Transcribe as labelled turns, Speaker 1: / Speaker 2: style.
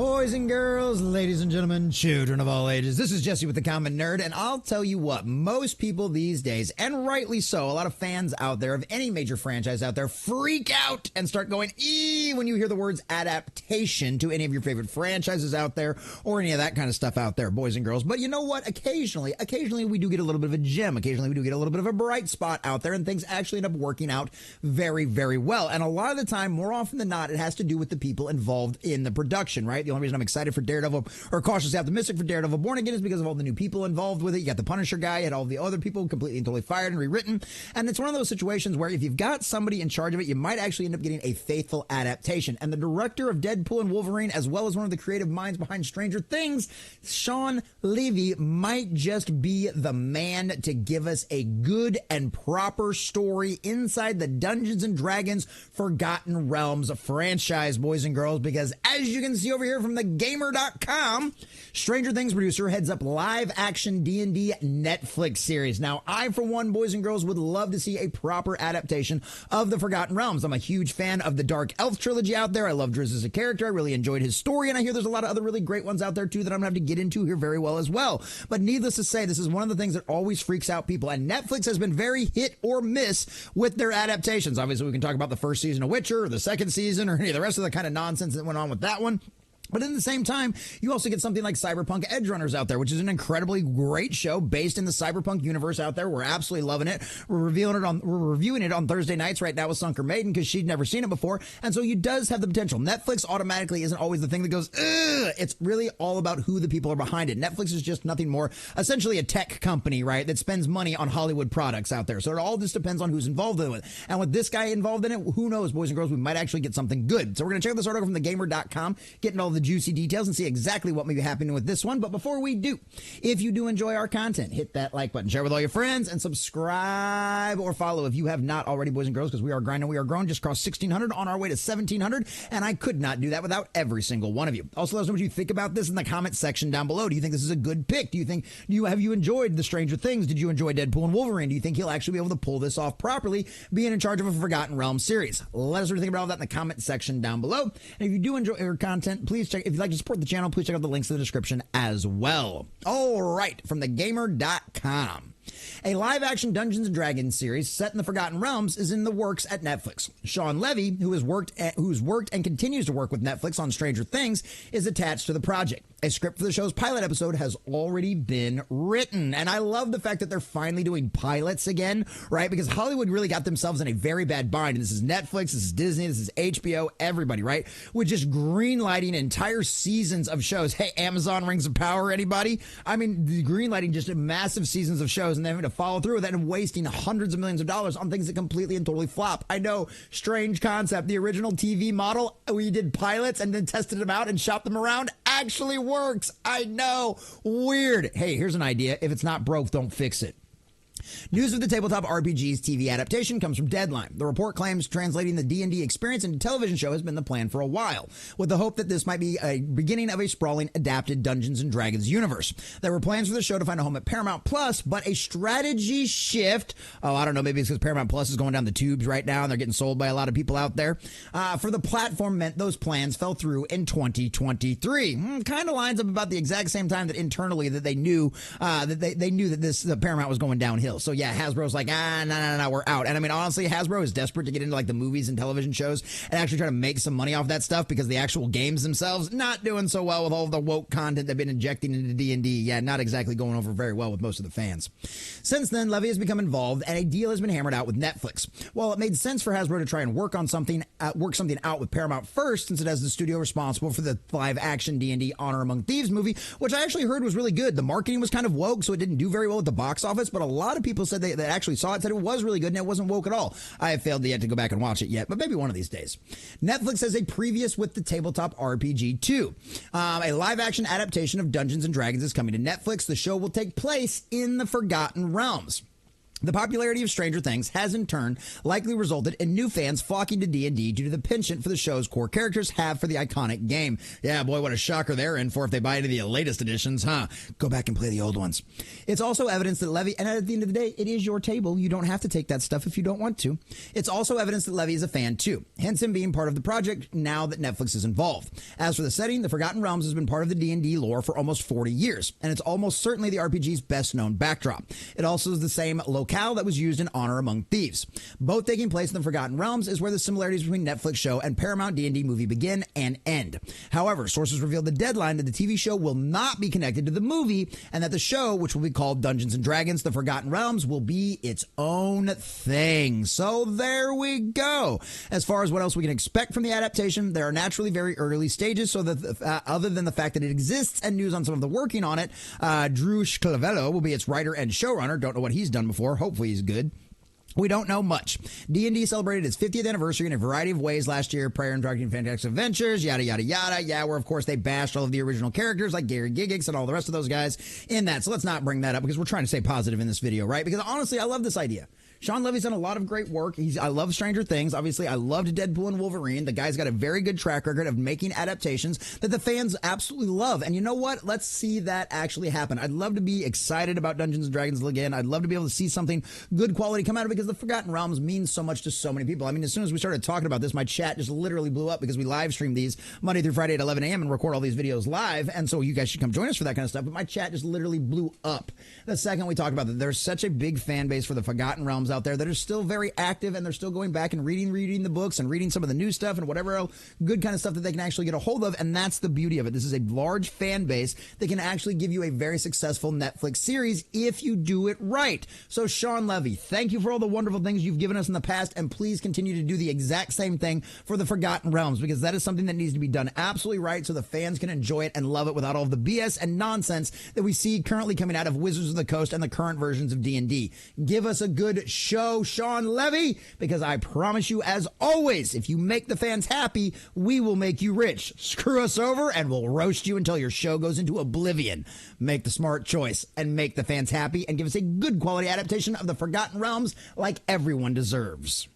Speaker 1: Boys and girls, ladies and gentlemen, children of all ages, this is Jesse with the Common Nerd, and I'll tell you what, most people these days, and rightly so, a lot of fans out there of any major franchise out there freak out and start going ee when you hear the words adaptation to any of your favorite franchises out there or any of that kind of stuff out there, boys and girls. But you know what? Occasionally we do get a little bit of a gem. Occasionally we do get a little bit of a bright spot out there, and things actually end up working out very, very well. And a lot of the time, more often than not, it has to do with the people involved in the production, right? The only reason I'm excited for Daredevil, or cautiously optimistic for Daredevil Born Again, is because of all the new people involved with it. You got the Punisher guy, you had all the other people completely and totally fired and rewritten. And it's one of those situations where if you've got somebody in charge of it, you might actually end up getting a faithful adaptation. And the director of Deadpool and Wolverine, as well as one of the creative minds behind Stranger Things, Shawn Levy, might just be the man to give us a good and proper story inside the Dungeons and Dragons Forgotten Realms franchise, boys and girls, because as you can see over here from the gamer.com, Stranger Things producer heads up live action D&D Netflix series. Now, I, for one, boys and girls, would love to see a proper adaptation of the Forgotten Realms. I'm a huge fan of the Dark Elf trilogy out there. I love Driz as a character. I really enjoyed his story, and I hear there's a lot of other really great ones out there, too, that I'm going to have to get into here very well as well. But needless to say, this is one of the things that always freaks out people, and Netflix has been very hit or miss with their adaptations. Obviously, we can talk about the first season of Witcher, or the second season, or any of the rest of the kind of nonsense that went on with that one. But at the same time, you also get something like Cyberpunk Edgerunners out there, which is an incredibly great show based in the cyberpunk universe out there. We're absolutely loving it. We're reviewing it on Thursday nights right now with Sunker Maiden because she'd never seen it before. And so it does have the potential. Netflix automatically isn't always the thing that goes, ugh. It's really all about who the people are behind it. Netflix is just nothing more, essentially a tech company, right, that spends money on Hollywood products out there. So it all just depends on who's involved in it. And with this guy involved in it, who knows, boys and girls, we might actually get something good. So we're going to check out this article from thegamer.com, getting all the juicy details and see exactly what may be happening with this one. But before we do, if you do enjoy our content, hit that like button, share with all your friends, and subscribe or follow if you have not already, boys and girls, because we are grinding, we are growing, just crossed 1,600 on our way to 1,700, and I could not do that without every single one of you. Also, let us know what you think about this in the comment section down below. Do you think this is a good pick? Have you enjoyed the Stranger Things? Did you enjoy Deadpool and Wolverine? Do you think he'll actually be able to pull this off properly, being in charge of a Forgotten Realms series? Let us know what you think about all that in the comment section down below. And if you do enjoy our content, please check, if you'd like to support the channel, please check out the links in the description as well. All right, from thegamer.com. A live-action Dungeons & Dragons series set in the Forgotten Realms is in the works at Netflix. Shawn Levy, who's worked and continues to work with Netflix on Stranger Things, is attached to the project. A script for the show's pilot episode has already been written. And I love the fact that they're finally doing pilots again, right? Because Hollywood really got themselves in a very bad bind. And this is Netflix, this is Disney, this is HBO, everybody, right? With just green-lighting entire seasons of shows. Hey, Amazon Rings of Power, anybody? I mean, the green-lighting just massive seasons of shows and then having to follow through with that and wasting hundreds of millions of dollars on things that completely and totally flop. I know, strange concept. The original TV model, we did pilots and then tested them out and shopped them around, actually works. I know. Weird. Hey, here's an idea. If it's not broke, don't fix it. News of the tabletop RPG's TV adaptation comes from Deadline. The report claims translating the D&D experience into television show has been the plan for a while, with the hope that this might be a beginning of a sprawling adapted Dungeons & Dragons universe. There were plans for the show to find a home at Paramount Plus, but a strategy shift, I don't know, maybe it's because Paramount Plus is going down the tubes right now and they're getting sold by a lot of people out there, for the platform meant those plans fell through in 2023. Kind of lines up about the exact same time that internally that they knew that they knew that the Paramount was going downhill. So yeah, Hasbro's like, no, we're out. And I mean, honestly, Hasbro is desperate to get into like the movies and television shows and actually try to make some money off that stuff because the actual games themselves not doing so well with all the woke content they've been injecting into D&D. Yeah, not exactly going over very well with most of the fans. Since then, Levy has become involved and a deal has been hammered out with Netflix. While it made sense for Hasbro to try and work something out with Paramount first, since it has the studio responsible for the live-action D&D Honor Among Thieves movie, which I actually heard was really good. The marketing was kind of woke, so it didn't do very well at the box office, but a lot of people said that actually saw it, said it was really good and it wasn't woke at all. I have failed yet to go back and watch it yet, but maybe one of these days. Netflix has a previous with the tabletop RPG 2. A live-action adaptation of Dungeons & Dragons is coming to Netflix. The show will take place in the Forgotten Realms. The popularity of Stranger Things has in turn likely resulted in new fans flocking to D&D due to the penchant for the show's core characters have for the iconic game. Yeah, boy, what a shocker they're in for if they buy into the latest editions, huh? Go back and play the old ones. It's also evidence that Levy, and at the end of the day, it is your table. You don't have to take that stuff if you don't want to. It's also evidence that Levy is a fan too, hence him being part of the project now that Netflix is involved. As for the setting, the Forgotten Realms has been part of the D&D lore for almost 40 years, and it's almost certainly the RPG's best known backdrop. It also is the same locale that was used in Honor Among Thieves. Both taking place in the Forgotten Realms is where the similarities between Netflix show and Paramount D&D movie begin and end. However, sources revealed the deadline that the TV show will not be connected to the movie and that the show, which will be called Dungeons & Dragons: The Forgotten Realms, will be its own thing. So there we go. As far as what else we can expect from the adaptation, there are naturally very early stages, so that other than the fact that it exists and news on some of the working on it, Drew Sclavello will be its writer and showrunner. Don't know what he's done before. Hopefully he's good. We don't know much. D&D celebrated its 50th anniversary in a variety of ways last year, prior and directing Fantastic Adventures, yada, yada, yada. Yeah, where, of course, they bashed all of the original characters like Gary Gygax and all the rest of those guys in that. So let's not bring that up because we're trying to stay positive in this video, right? Because honestly, I love this idea. Shawn Levy's done a lot of great work. I love Stranger Things. Obviously, I loved Deadpool and Wolverine. The guy's got a very good track record of making adaptations that the fans absolutely love. And you know what? Let's see that actually happen. I'd love to be excited about Dungeons & Dragons again. I'd love to be able to see something good quality come out of it because the Forgotten Realms means so much to so many people. I mean, as soon as we started talking about this, my chat just literally blew up because we live stream these Monday through Friday at 11 a.m. and record all these videos live. And so you guys should come join us for that kind of stuff. But my chat just literally blew up the second we talked about that. There's such a big fan base for the Forgotten Realms out there that are still very active, and they're still going back and reading the books and reading some of the new stuff and whatever else good kind of stuff that they can actually get a hold of. And that's the beauty of it. This is a large fan base that can actually give you a very successful Netflix series if you do it right. So Shawn Levy, thank you for all the wonderful things you've given us in the past, and please continue to do the exact same thing for the Forgotten Realms, because that is something that needs to be done absolutely right so the fans can enjoy it and love it without all of the BS and nonsense that we see currently coming out of Wizards of the Coast and the current versions of D&D. Give us a good show, Shawn Levy, because I promise you, as always, if you make the fans happy, we will make you rich. Screw us over and we'll roast you until your show goes into oblivion. Make the smart choice and make the fans happy and give us a good quality adaptation of the Forgotten Realms like everyone deserves.